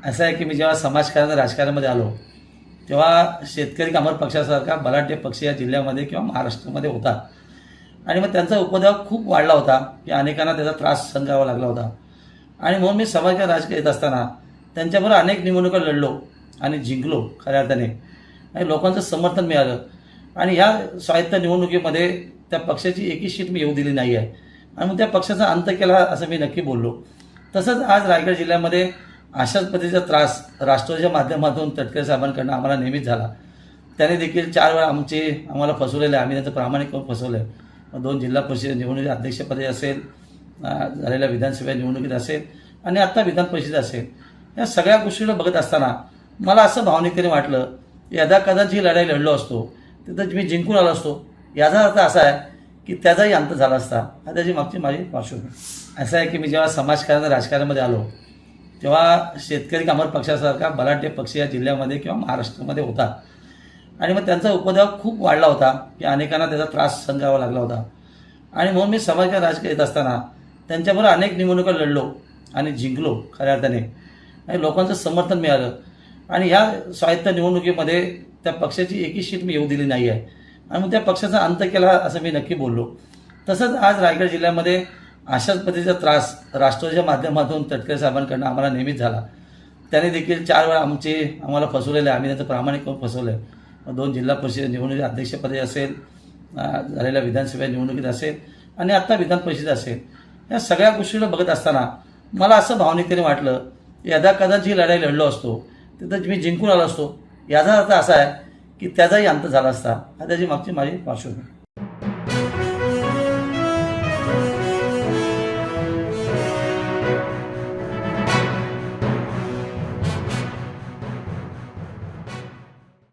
असं आहे की मी जेव्हा समाजकारण राजकारणामध्ये आलो तेव्हा शेतकरी कामगार पक्षासारखा बलाढ्य पक्ष या जिल्ह्यामध्ये किंवा महाराष्ट्रामध्ये होता आणि मग त्यांचा उपद्रव खूप वाढला होता की अनेकांना त्याचा त्रास सहन करावा लागला होता. आणि म्हणून मी समाजकारण राजकीय येत असताना त्यांच्याबरोबर अनेक निवडणुका लढलो आणि जिंकलो खऱ्या अर्थाने आणि लोकांचं समर्थन मिळालं. आणि ह्या स्वायत्त निवडणुकीमध्ये त्या पक्षाची एकही सीट मी येऊ दिली नाही आहे आणि मग त्या पक्षाचा अंत केला असं मी नक्की बोललो. तसंच आज रायगड जिल्ह्यामध्ये अशाच पद्धतीचा त्रास राष्ट्रवादीच्या माध्यमातून तटकरे साहेबांकडून आम्हाला नेहमीच झाला. त्याने देखील 4 वेळा आम्हाला फसवलेलं आहे. आम्ही त्यांचं प्रामाणिक करून फसवलं आहे. 2 जिल्हा परिषद निवडणुकीत अध्यक्षपदी असेल, झालेल्या विधानसभा निवडणुकीत असेल आणि आत्ता विधान परिषद असेल, या सगळ्या गोष्टीला बघत असताना मला असं भावनिकतेने वाटलं यदा कदाचित ही लढाई लढलो असतो तिथं मी जिंकून आलो असतो. याचा अर्थ असा आहे की त्याचाही अंत झाला असता. हा त्याची मागची माझी पार्श्वभूमी. असं आहे की मी जेव्हा समाजकारण राजकारणामध्ये आलो तेव्हा शेतकरी कामगार पक्षासारखा बलाढ्य पक्ष या जिल्ह्यामध्ये किंवा महाराष्ट्रामध्ये होता आणि मग त्यांचा उपद्रव खूप वाढला होता की अनेकांना त्याचा त्रास सहन करावा लागला होता. आणि म्हणून मी समाजकारण राजकीय येत असताना त्यांच्याबरोबर अनेक निवडणुका लढलो आणि जिंकलो खऱ्या अर्थाने आणि लोकांचं समर्थन मिळालं. आणि ह्या स्वायत्त निवडणुकीमध्ये त्या पक्षाची एकही सीट मी येऊ दिली नाही आहे आणि मग त्या पक्षाचा अंत केला असं मी नक्की बोललो. तसंच आज रायगड जिल्ह्यामध्ये अशाच पद्धतीचा त्रास राष्ट्रवादीच्या माध्यमातून तटकरे साहेबांकडून आम्हाला नेहमीच झाला. त्याने देखील 4 वेळा आम्हाला फसवलेलं आहे. आम्ही त्यांचं प्रामाणिक करून फसवलं आहे. 2 जिल्हा परिषद निवडणुकीत अध्यक्षपदी असेल, झालेल्या विधानसभा निवडणुकीत असेल आणि आत्ता विधान परिषद असेल, या सगळ्या गोष्टीला बघत असताना मला असं भावनिकतेने वाटलं यदा कदाचित ही लढाई लढलो असतो तिथं मी जिंकून आलो असतो. याचा अर्थ असा आहे की त्याचाही अंत झाला असता. हा त्याची मागची माझी पार्श्वभूमी.